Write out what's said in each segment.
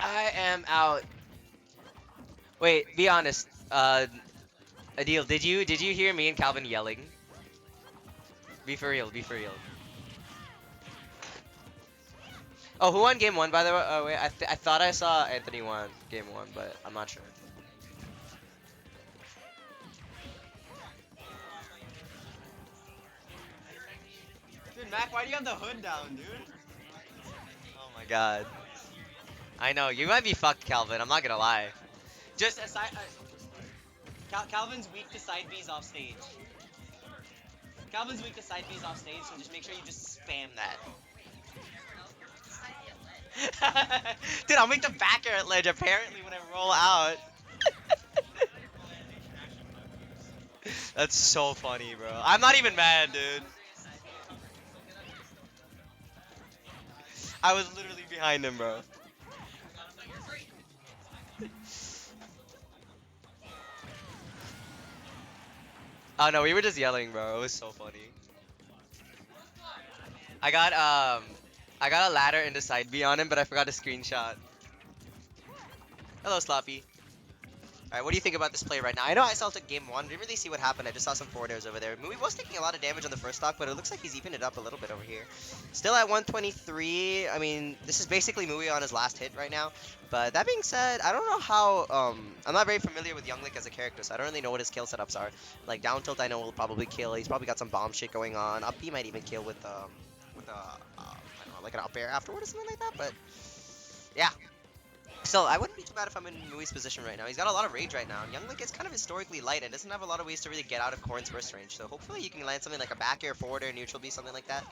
I am out. Wait, be honest. Adil, did you hear me and Calvin yelling? Be for real, be for real. Oh, who won game one, by the way? Oh, wait, I thought I saw Anthony won game one, but I'm not sure. Dude, Mac, why do you have the hood down, dude? Oh my god. I know, you might be fucked, Calvin, I'm not gonna lie. Just aside, Calvin's weak to side B's off stage. Calvin's weak to side B's off stage, so just make sure you just spam that. Dude, I'll make the back air at ledge apparently when I roll out. That's so funny, bro. I'm not even mad, dude. I was literally behind him, bro. Oh no, we were just yelling, bro. It was so funny. I got I got a ladder into side B on him, but I forgot to screenshot. Hello, Sloppy. Alright, what do you think about this play right now? I know I saw took game one. Didn't really see what happened. I just saw some forward airs over there. Mui was taking a lot of damage on the first stock, but it looks like he's evened it up a little bit over here. Still at 123. I mean, this is basically Mui on his last hit right now. But that being said, I don't know how. I'm not very familiar with Young Link as a character, so I don't really know what his kill setups are. Like down tilt, I know will probably kill. He's probably got some bomb shit going on. Up B might even kill with I don't know, like an up air afterward or something like that. But yeah. So I wouldn't be too bad if I'm in Mui's position right now. He's got a lot of rage right now. And Young Link is kind of historically light and doesn't have a lot of ways to really get out of Corrin's burst range. So hopefully you can land something like a back air, forward air, neutral B, something like that.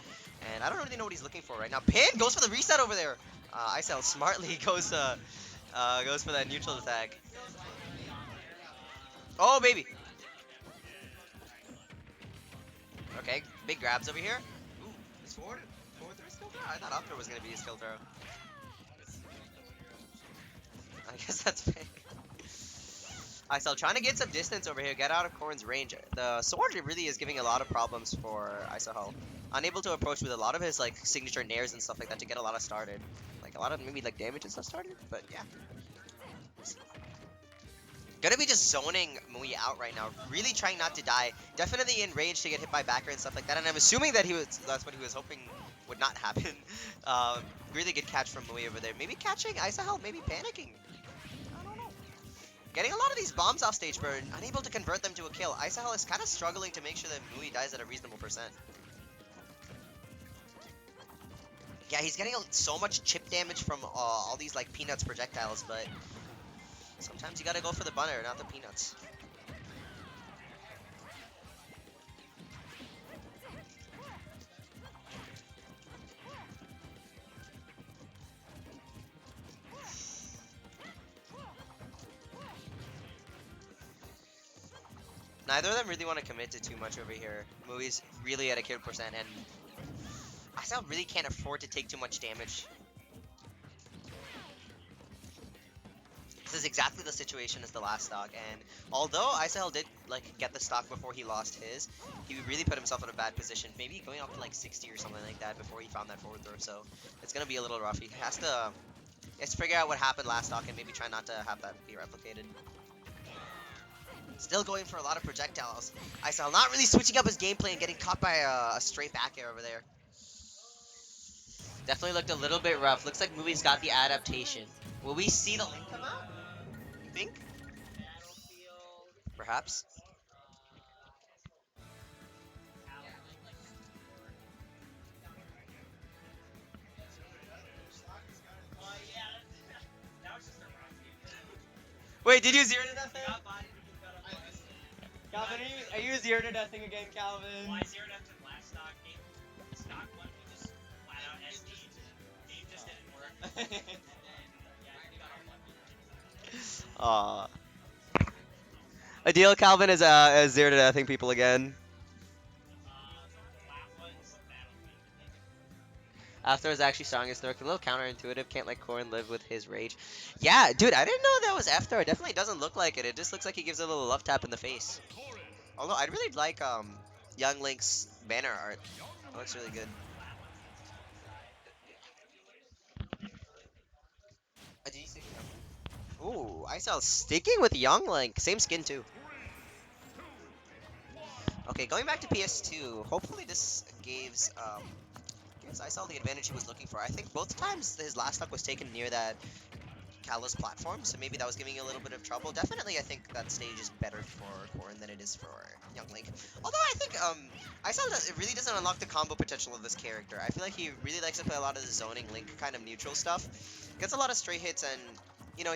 And I don't really know what he's looking for right now. Pin goes for the reset over there. Isel smartly goes for that neutral attack. Oh baby. Okay, big grabs over here. Ooh, is forward throw a skill throw? I thought up throw was gonna be a skill throw. I guess that's fake. Isel trying to get some distance over here, get out of Corrin's range. The sword really is giving a lot of problems for isohel. Unable to approach with a lot of his like signature nairs and stuff like that to get a lot of started. Like a lot of maybe like damage and stuff started, but yeah. Gonna be just zoning Mui out right now, really trying not to die. Definitely in range to get hit by backer and stuff like that, and I'm assuming that that's what he was hoping would not happen. Really good catch from Mui over there. Maybe catching isohel, maybe panicking. I don't know. Getting a lot of these bombs off stage, but unable to convert them to a kill. isohel is kind of struggling to make sure that Mui dies at a reasonable percent. Yeah, he's getting so much chip damage from all these like peanuts projectiles, but sometimes you gotta go for the butter, not the peanuts. Neither of them really want to commit to too much over here. Mui's really at a kill percent, and Isel really can't afford to take too much damage. This is exactly the situation as the last stock, and although Isel did like get the stock before he lost his, he really put himself in a bad position. Maybe going up to like 60 or something like that before he found that forward throw. So it's gonna be a little rough. He has to figure out what happened last stock and maybe try not to have that be replicated. Still going for a lot of projectiles. Isel not really switching up his gameplay and getting caught by a straight back air over there. Definitely looked a little bit rough. Looks like Mui's got the adaptation. Will we see the link come out? You think? Perhaps. Wait, did you zero to that thing? Calvin, are you zero to deathing again, Calvin? Well, I zeroed after the last stock game. Stock one, we just flat out SD. Game just didn't work. And then, yeah, I got all one. Adil Calvin is zero to deathing people again. Flat ones, Battlefield. After is actually strong as Snork. A little counterintuitive. Can't let Corrin live with his rage. Yeah, dude, I didn't know that was after. It definitely doesn't look like it. It just looks like he gives a little love tap in the face. Although I'd really like Young Link's banner art. It looks really good. Did you see? Ooh, Isel sticking with Young Link. Same skin too. Okay, going back to PS2. Hopefully this gives Isel the advantage he was looking for. I think both times his last stock was taken near that Kalos platform, so maybe that was giving you a little bit of trouble. Definitely, I think that stage is better for Corrin than it is for Young Link. Although I think it really doesn't unlock the combo potential of this character. I feel like he really likes to play a lot of the zoning Link kind of neutral stuff. Gets a lot of stray hits and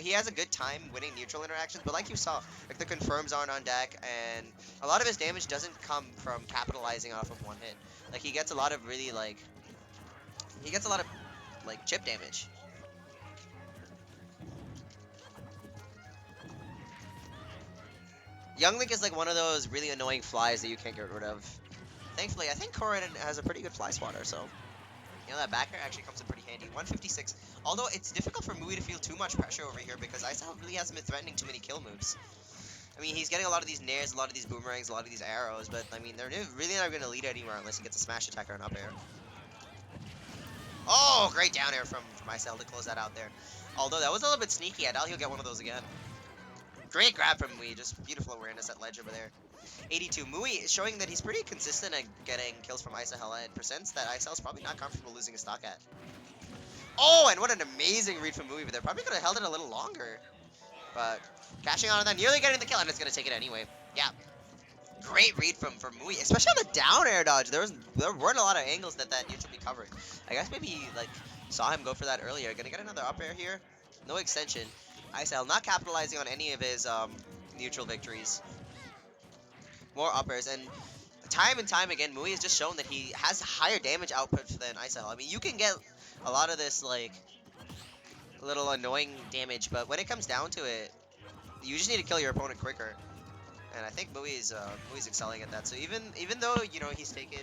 he has a good time winning neutral interactions, but like you saw, like the confirms aren't on deck, and a lot of his damage doesn't come from capitalizing off of one hit. Like he gets a lot of really chip damage. Young Link is like one of those really annoying flies that you can't get rid of. Thankfully, I think Corrin has a pretty good fly swatter, so that back air actually comes in pretty handy. 156. Although it's difficult for Mui to feel too much pressure over here because Isahel really hasn't been threatening too many kill moves. I mean, he's getting a lot of these nairs, a lot of these boomerangs, a lot of these arrows, but I mean, they're really not going to lead anywhere unless he gets a smash attack or an up air. Oh, great down air from Isahel to close that out there. Although that was a little bit sneaky, I doubt he'll get one of those again. Great grab from Mui, just beautiful awareness at ledge over there. 82. Mui is showing that he's pretty consistent at getting kills from Isahel at percents that Isahel's probably not comfortable losing a stock at. Oh, and what an amazing read from Mui, but they probably could have held it a little longer. But cashing out on that, nearly getting the kill, and it's going to take it anyway. Yeah. Great read from Mui, especially on the down air dodge. There weren't a lot of angles that neutral be covered. I guess maybe he saw him go for that earlier. Gonna get another up air here. No extension. Isahel not capitalizing on any of his neutral victories. More up airs, and time again, Mui has just shown that he has higher damage output than Isahel. I mean, you can get a lot of this little annoying damage, but when it comes down to it, you just need to kill your opponent quicker. And I think Mui's excelling at that. So even though he's taken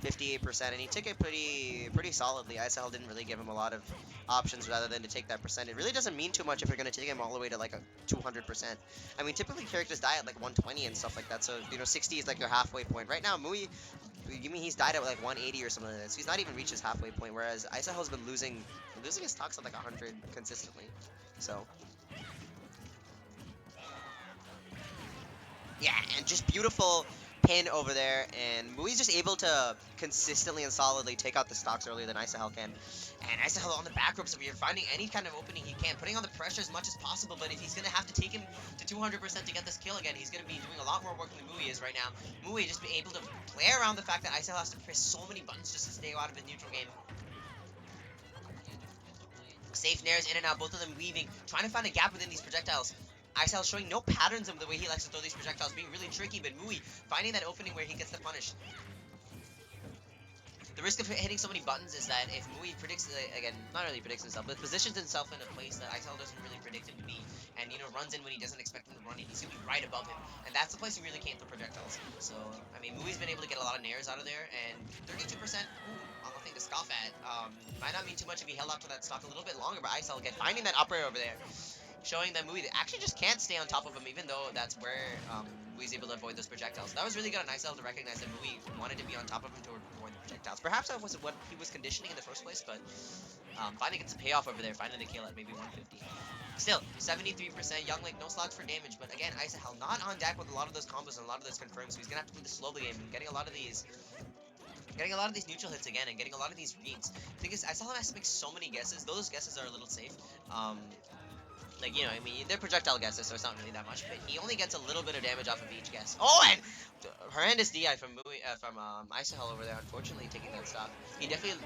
58% and he took it pretty solidly, Isahel didn't really give him a lot of options rather than to take that percent. It really doesn't mean too much if you're going to take him all the way to like a 200%. I mean, typically characters die at like 120 and stuff like that. So 60 is like your halfway point. Right now, Mui, you mean he's died at like 180 or something like that. So he's not even reached his halfway point. Whereas Isahel's been losing his stocks at like 100 consistently. So. Yeah, and just beautiful pin over there, and Mui's just able to consistently and solidly take out the stocks earlier than Isahel can. And Isahel on the back ropes over here, finding any kind of opening he can, putting on the pressure as much as possible, but if he's going to have to take him to 200% to get this kill again, he's going to be doing a lot more work than Mui is right now. Mui just being able to play around the fact that Isahel has to press so many buttons just to stay out of his neutral game. Safe nairs in and out, both of them weaving, trying to find a gap within these projectiles. Isahel showing no patterns of the way he likes to throw these projectiles, being really tricky, but Mui finding that opening where he gets the punish. The risk of hitting so many buttons is that if Mui predicts, again, not really predicts himself, but positions himself in a place that Isahel doesn't really predict him to be, and, runs in when he doesn't expect him to run in, he's going to be right above him, and that's the place he really can't throw projectiles. So, I mean, Mui's been able to get a lot of nairs out of there, and 32%, ooh, nothing to scoff at. Might not mean too much if he held up to that stock a little bit longer, but Isahel, again, finding that up air over there, showing that Mui actually just can't stay on top of him, even though that's where Mui's able to avoid those projectiles. That was really good on Isahel to recognize that Mui wanted to be on top of him to avoid the projectiles. Perhaps that wasn't what he was conditioning in the first place, but finally gets a payoff over there, finding the kill at maybe 150. Still, 73%, Young Link, no slots for damage, but again, Isahel not on deck with a lot of those combos and a lot of those confirms, so he's going to have to play the slow game and getting a lot of these neutral hits again and getting a lot of these reads. The thing is, Isahel has to make so many guesses. Those guesses are a little safe. I mean, they're projectile guesses, so it's not really that much, but he only gets a little bit of damage off of each guess. Oh, and horrendous DI from Isahel over there, unfortunately, taking that stock. He definitely